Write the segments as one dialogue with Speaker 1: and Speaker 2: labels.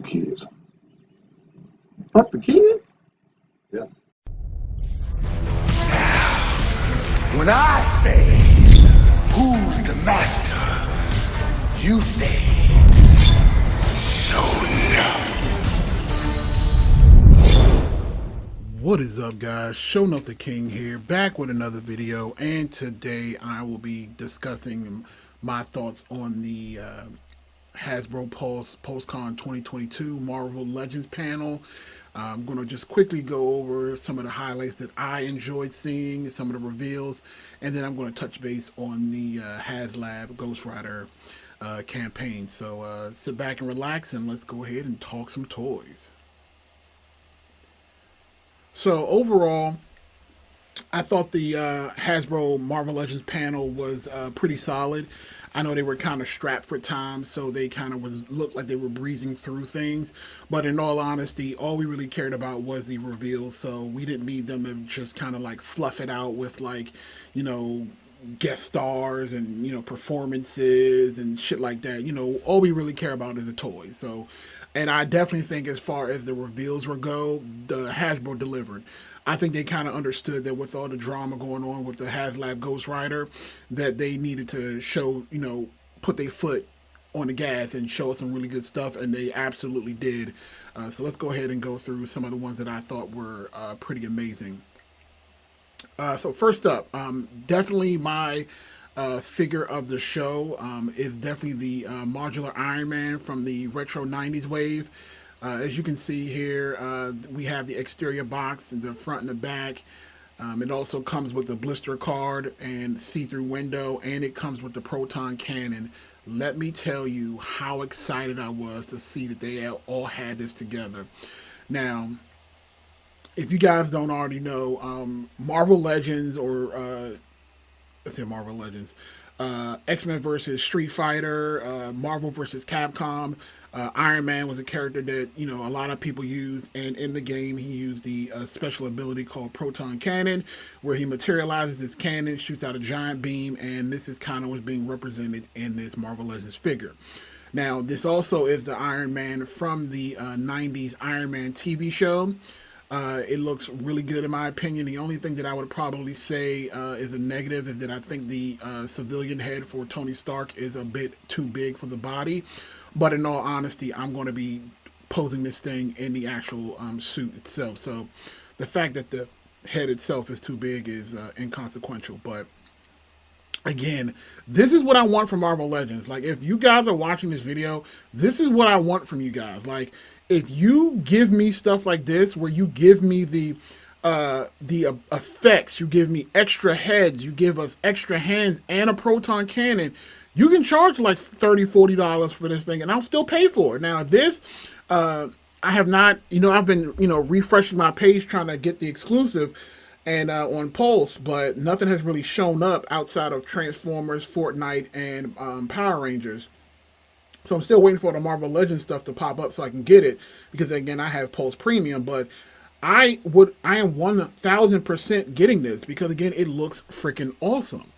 Speaker 1: kids. Fuck the kids? Yeah.
Speaker 2: When I say, who's the master? You say, so no.
Speaker 3: What is up, guys? Showing the King here, back with another video, and today I will be discussing my thoughts on the Hasbro PulseCon 2022 Marvel Legends panel. I'm going to just quickly go over some of the highlights that I enjoyed seeing, some of the reveals, and then I'm going to touch base on the Haslab Ghost Rider campaign. So sit back and relax, and let's go ahead and talk some toys. So overall, I thought the Hasbro Marvel Legends panel was pretty solid. I know they were kind of strapped for time, so they kind of looked like they were breezing through things. But in all honesty, all we really cared about was the reveal. So we didn't need them to just kind of like fluff it out with like, you know, guest stars and, you know, performances and shit like that. You know, all we really care about is the toys. So, and I definitely think as far as the reveals go, the Hasbro delivered. I think they kind of understood that with all the drama going on with the Haslab Ghost Rider, that they needed to show, you know, put their foot on the gas and show us some really good stuff, and they absolutely did. So let's go ahead and go through some of the ones that I thought were pretty amazing. So first up, definitely my figure of the show is definitely the Modular Iron Man from the retro 90s wave. As you can see here, we have the exterior box, the front and the back. It also comes with a blister card and see-through window, and it comes with the Proton Cannon. Let me tell you how excited I was to see that they all had this together. Now, if you guys don't already know, Marvel Legends, or let's say Marvel Legends, X-Men versus Street Fighter, Marvel versus Capcom. Iron Man was a character that, you know, a lot of people use, and in the game he used the special ability called Proton Cannon, where he materializes his cannon, shoots out a giant beam, and this is kind of what's being represented in this Marvel Legends figure. Now, this also is the Iron Man from the 90s Iron Man TV show. It looks really good in my opinion. The only thing that I would probably say is a negative is that I think the civilian head for Tony Stark is a bit too big for the body. But in all honesty, I'm going to be posing this thing in the actual suit itself. So the fact that the head itself is too big is inconsequential. But again, this is what I want from Marvel Legends. Like, if you guys are watching this video, this is what I want from you guys. Like, if you give me stuff like this, where you give me the effects, you give me extra heads, you give us extra hands and a proton cannon, you can charge like $30, $40 for this thing, and I'll still pay for it. Now, this, I have not, you know, I've been, you know, refreshing my page trying to get the exclusive and on Pulse, but nothing has really shown up outside of Transformers, Fortnite, and Power Rangers. So I'm still waiting for the Marvel Legends stuff to pop up so I can get it, because again, I have Pulse Premium, but I am 1000% getting this because again, it looks freaking awesome.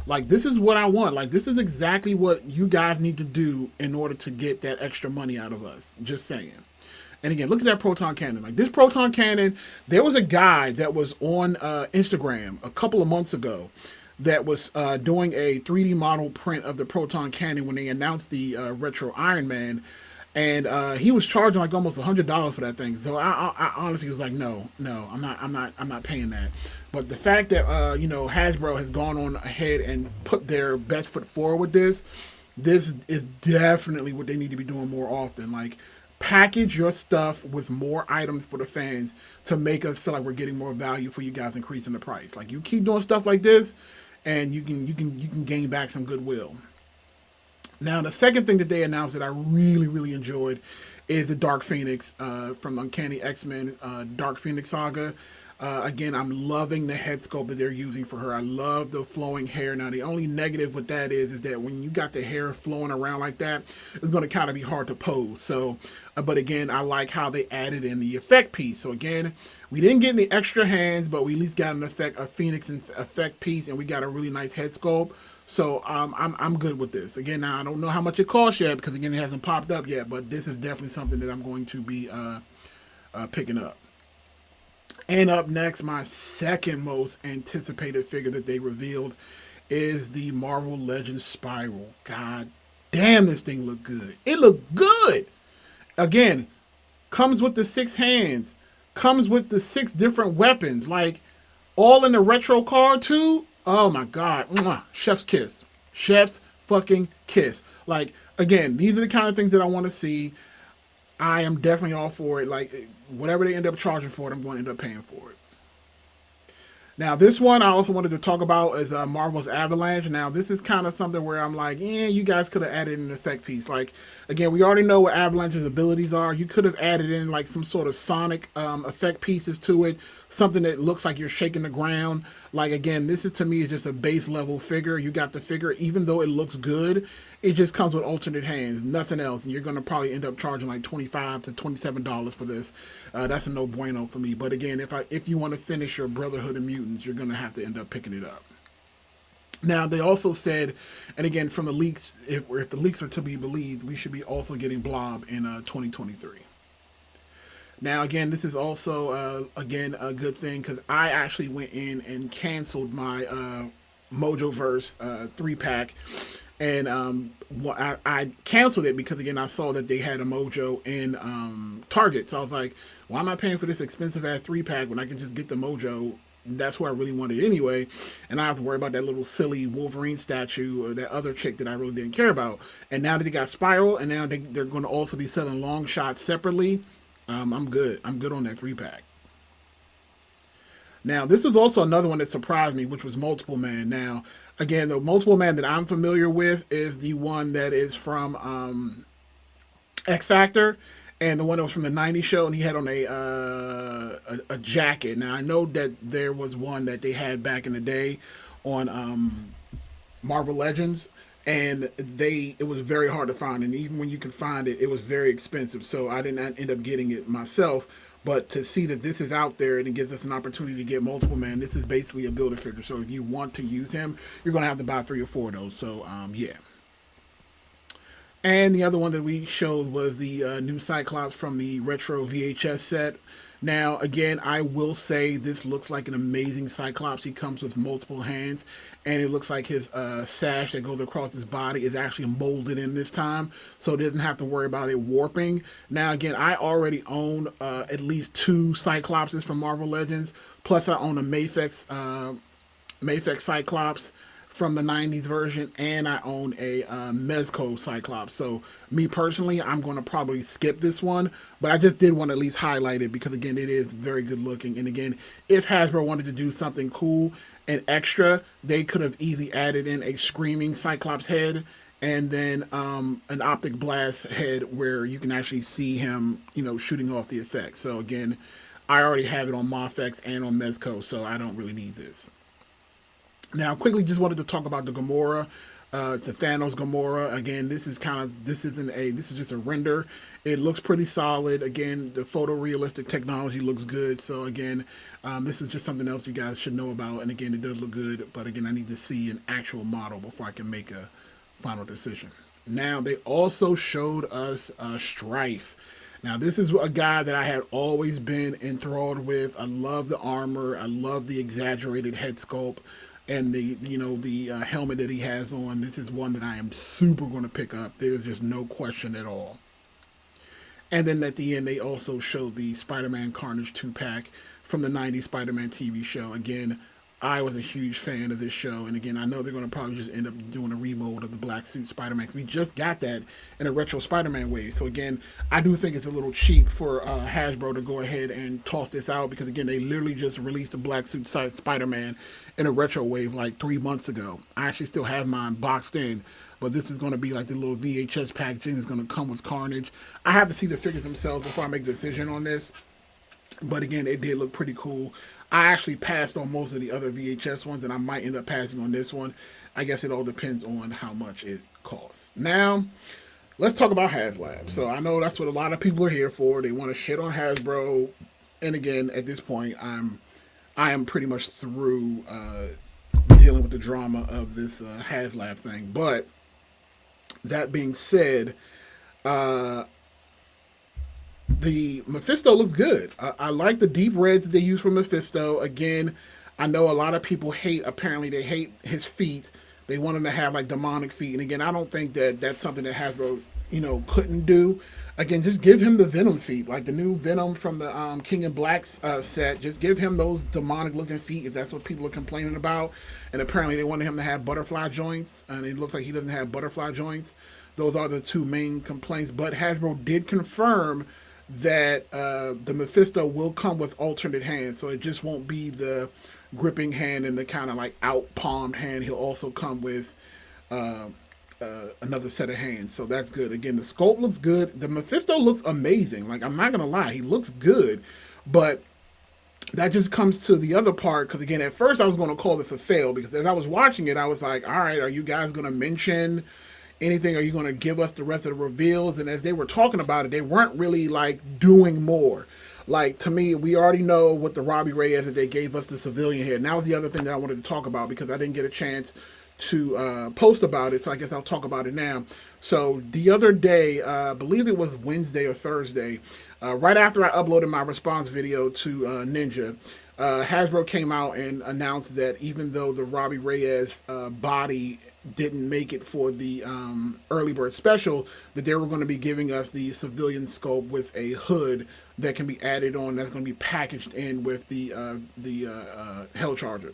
Speaker 3: Like, this is what I want. Like, this is exactly what you guys need to do in order to get that extra money out of us. Just saying. And again, look at that Proton Cannon. Like, this Proton Cannon, there was a guy that was on Instagram a couple of months ago that was doing a 3D model print of the Proton Cannon when they announced the retro Iron Man. And he was charging like almost $100 for that thing. So I honestly was like, no, I'm not paying that. But the fact that you know, Hasbro has gone on ahead and put their best foot forward with this is definitely what they need to be doing more often. Like, package your stuff with more items for the fans to make us feel like we're getting more value for you guys, increasing the price. Like, you keep doing stuff like this, and you can gain back some goodwill. Now, the second thing that they announced that I really enjoyed is the Dark Phoenix from Uncanny X-Men Dark Phoenix Saga. Again, I'm loving the head sculpt that they're using for her. I love the flowing hair. Now, the only negative with that is that when you got the hair flowing around like that, it's going to kind of be hard to pose. So, but again, I like how they added in the effect piece. So again, we didn't get any extra hands, but we at least got a Phoenix effect piece, and we got a really nice head sculpt. So I'm good with this. Again, now I don't know how much it costs yet because again it hasn't popped up yet, but this is definitely something that I'm going to be picking up. And up next, my second most anticipated figure that they revealed is the Marvel Legends Spiral. God damn, this thing looked good. It looked good. Again, comes with the 6 hands, comes with the 6 different weapons, like all in the retro card too. Oh my god, mwah. Chef's kiss, chef's fucking kiss. Like again, these are the kind of things that I want to see. I am definitely all for it. Like whatever they end up charging for it, I'm going to end up paying for it. Now, this one I also wanted to talk about is Marvel's Avalanche. Now, this is kind of something where I'm like, yeah, you guys could have added an effect piece. Like, again, we already know what Avalanche's abilities are. You could have added in like some sort of sonic effect pieces to it, something that looks like you're shaking the ground. Like, again, this is to me is just a base level figure. You got the figure, even though it looks good, it just comes with alternate hands, nothing else. And you're going to probably end up charging like $25 to $27 for this. That's a no bueno for me. But again, if you want to finish your Brotherhood of Mutants, you're going to have to end up picking it up. Now, they also said, and again, from the leaks, if the leaks are to be believed, we should be also getting Blob in 2023. Now, again, this is also, again, a good thing because I actually went in and canceled my Mojoverse 3-pack. And I canceled it because, again, I saw that they had a Mojo in Target. So I was like, why am I paying for this expensive-ass 3-pack when I can just get the Mojo? That's who I really wanted anyway. And I have to worry about that little silly Wolverine statue or that other chick that I really didn't care about. And now that they got Spiral, and now they're going to also be selling long shots separately, I'm good. I'm good on that 3-pack. Now, this was also another one that surprised me, which was Multiple Man. Now, again, the Multiple Man that I'm familiar with is the one that is from X Factor, and the one that was from the '90s show, and he had on a jacket. Now, I know that there was one that they had back in the day on Marvel Legends, and it was very hard to find, and even when you could find it, it was very expensive. So I did not end up getting it myself. But to see that this is out there and it gives us an opportunity to get Multiple Man, this is basically a builder figure. So if you want to use him, you're going to have to buy 3 or 4 of those. So, yeah. And the other one that we showed was the new Cyclops from the retro VHS set. Now, again, I will say this looks like an amazing Cyclops. He comes with multiple hands, and it looks like his sash that goes across his body is actually molded in this time, so it doesn't have to worry about it warping. Now, again, I already own at least 2 Cyclopses from Marvel Legends, plus I own a Mafex Cyclops from the 90s version, and I own a Mezco Cyclops. So me personally, I'm going to probably skip this one, but I just did want to at least highlight it because, again, it is very good looking. And again, if Hasbro wanted to do something cool and extra, they could have easily added in a screaming Cyclops head and then an optic blast head where you can actually see him, shooting off the effect. So again, I already have it on Mafex and on Mezco, so I don't really need this. Now, quickly, just wanted to talk about the Gamora, the Thanos Gamora. Again, this is just a render. It looks pretty solid. Again, the photorealistic technology looks good. So again, this is just something else you guys should know about. And again, it does look good. But again, I need to see an actual model before I can make a final decision. Now, they also showed us Strife. Now, this is a guy that I had always been enthralled with. I love the armor. I love the exaggerated head sculpt. And the helmet that he has on. This is one that I am super going to pick up. There's just no question at all. And then at the end, they also showed the SpiderMan Carnage 2-pack from the 90s Spider-Man TV show. Again, I was a huge fan of this show. And again, I know they're going to probably just end up doing a remold of the black suit Spider-Man. We just got that in a retro Spider-Man wave. So again, I do think it's a little cheap for Hasbro to go ahead and toss this out. Because again, they literally just released a black suit Spider-Man in a retro wave like 3 months ago. I actually still have mine boxed in. But this is going to be like the little VHS packaging. It's going to come with Carnage. I have to see the figures themselves before I make a decision on this. But again, it did look pretty cool. I actually passed on most of the other VHS ones, and I might end up passing on this one. I guess it all depends on how much it costs. Now, let's talk about Haslab. So I know that's what a lot of people are here for. They want to shit on Hasbro. And again, at this point, I am pretty much through dealing with the drama of this Haslab thing. But that being said, the Mephisto looks good. I like the deep reds that they use for Mephisto. Again, I know a lot of people hate. Apparently, they hate his feet. They want him to have like demonic feet. And again, I don't think that that's something that Hasbro, couldn't do. Again, just give him the Venom feet, like the new Venom from the King in Black set. Just give him those demonic looking feet if that's what people are complaining about. And apparently, they wanted him to have butterfly joints, and it looks like he doesn't have butterfly joints. Those are the two main complaints. But Hasbro did confirm that the Mephisto will come with alternate hands, so it just won't be the gripping hand and the kind of like out palmed hand. He'll also come with another set of hands, so that's good. Again, the sculpt looks good. The Mephisto looks amazing. Like, I'm not gonna lie, he looks good, but that just comes to the other part, because again, at first I was going to call this a fail, because as I was watching it, I was like, all right, are you guys going to mention anything? Are you going to give us the rest of the reveals? And as they were talking about it, they weren't really like doing more. Like, to me, we already know what the Robbie Reyes that they gave us, the civilian head. And that was the other thing that I wanted to talk about, because I didn't get a chance to post about it, so I guess I'll talk about it now. So the other day, I believe it was Wednesday or Thursday, right after I uploaded my response video to Ninja, Hasbro came out and announced that even though the Robbie Reyes body didn't make it for the early bird special, that they were going to be giving us the civilian scope with a hood that can be added on, that's going to be packaged in with the Hell Charger.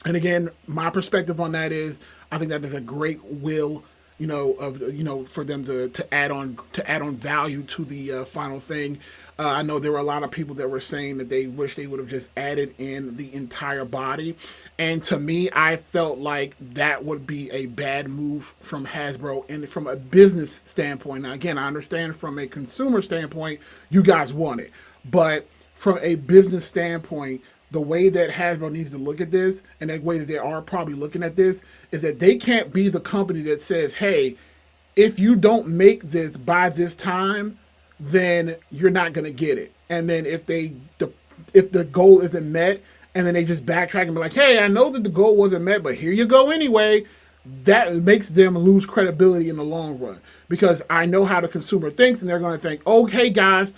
Speaker 3: And again, my perspective on that is, I think that is a great will, for them to add on value to the final thing. I know there were a lot of people that were saying that they wish they would have just added in the entire body. And to me, I felt like that would be a bad move from Hasbro. And from a business standpoint, now again, I understand from a consumer standpoint, you guys want it. But from a business standpoint, the way that Hasbro needs to look at this, and the way that they are probably looking at this, is that they can't be the company that says, hey, if you don't make this by this time, then you're not going to get it. And then if the goal isn't met, and then they just backtrack and be like, hey, I know that the goal wasn't met, but here you go anyway, that makes them lose credibility in the long run. Because I know how the consumer thinks, and they're going to think, okay, guys,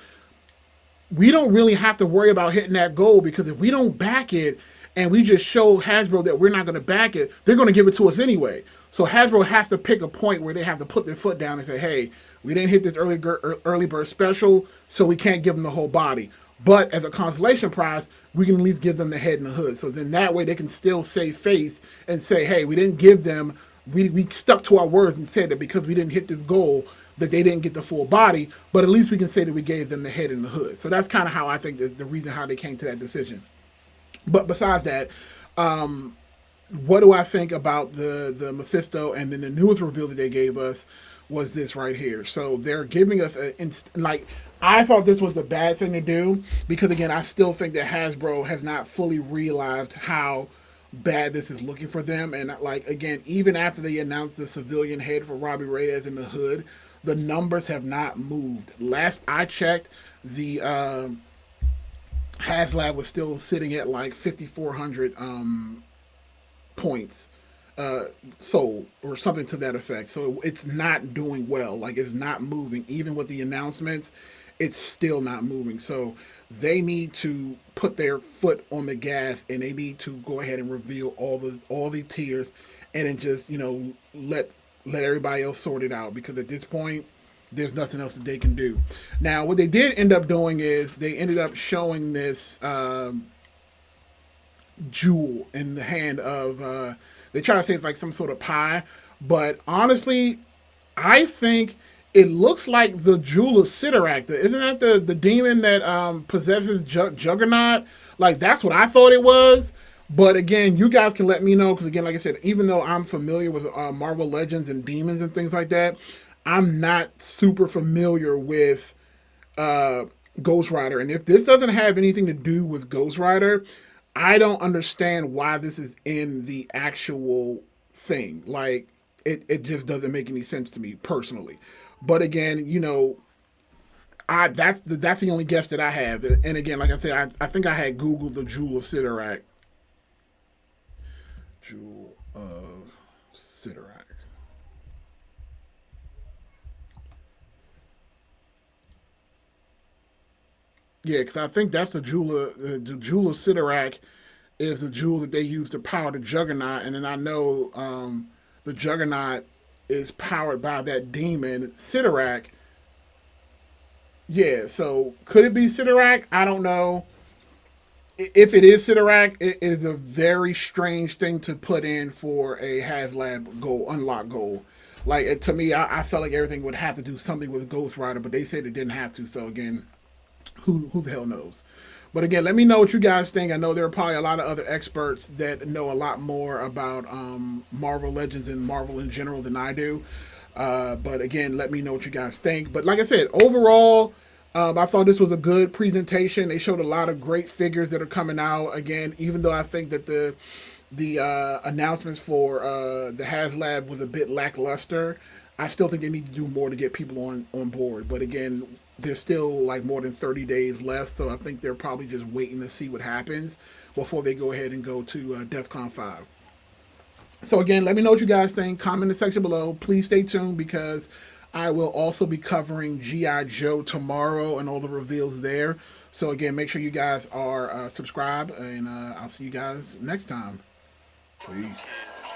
Speaker 3: we don't really have to worry about hitting that goal, because if we don't back it and we just show Hasbro that we're not going to back it, they're going to give it to us anyway. So Hasbro has to pick a point where they have to put their foot down and say, hey, we didn't hit this early bird special, so we can't give them the whole body. But as a consolation prize, we can at least give them the head and the hood. So then that way they can still save face and say, hey, we didn't give them, we stuck to our words and said that because we didn't hit this goal, that they didn't get the full body, but at least we can say that we gave them the head and the hood. So that's kind of how I think the reason how they came to that decision. But besides that, what do I think about the Mephisto? And then the newest reveal that they gave us was this right here. So they're giving us I thought this was a bad thing to do, because again, I still think that Hasbro has not fully realized how bad this is looking for them. And like, again, even after they announced the civilian head for Robbie Reyes in the hood, the numbers have not moved. Last I checked, the Haslab was still sitting at like 5,400 points sold, or something to that effect. So it's not doing well. Like, it's not moving. Even with the announcements, it's still not moving. So they need to put their foot on the gas, and they need to go ahead and reveal all the tiers, and then just let everybody else sort it out, because at this point there's nothing else that they can do. Now, what they did end up doing is they ended up showing this jewel in the hand of they try to say it's like some sort of pie, but honestly, I think it looks like the jewel of Sidorak. Isn't that the demon that possesses Juggernaut? Like, that's what I thought it was. But again, you guys can let me know, because again, like I said, even though I'm familiar with Marvel Legends and demons and things like that, I'm not super familiar with Ghost Rider. And if this doesn't have anything to do with Ghost Rider, I don't understand why this is in the actual thing. Like, it just doesn't make any sense to me personally. But again, that's the only guess that I have. And again, like I said, I think I had Googled the Jewel of Sidorak. Jewel of Sidorak. Yeah, because I think that's the Jewel of Sidorak is the jewel that they use to power the Juggernaut, and then I know the Juggernaut is powered by that demon Sidorak. Yeah, so could it be Sidorak? I don't know. If it is Sidorak, it is a very strange thing to put in for a Haslab goal, unlock goal. Like to me, I felt like everything would have to do something with Ghost Rider, but they said it didn't have to. So again, who the hell knows? But again, let me know what you guys think. I know there are probably a lot of other experts that know a lot more about Marvel Legends and Marvel in general than I do. But again, let me know what you guys think. But like I said, overall, I thought this was a good presentation. They showed a lot of great figures that are coming out. Again, even though I think that the announcements for the HasLab was a bit lackluster, I still think they need to do more to get people on board. But again, there's still like more than 30 days left, so I think they're probably just waiting to see what happens before they go ahead and go to DEF CON 5. So again, let me know what you guys think. Comment in the section below. Please stay tuned because I will also be covering G.I. Joe tomorrow and all the reveals there. So again, make sure you guys are subscribed, and I'll see you guys next time. Peace.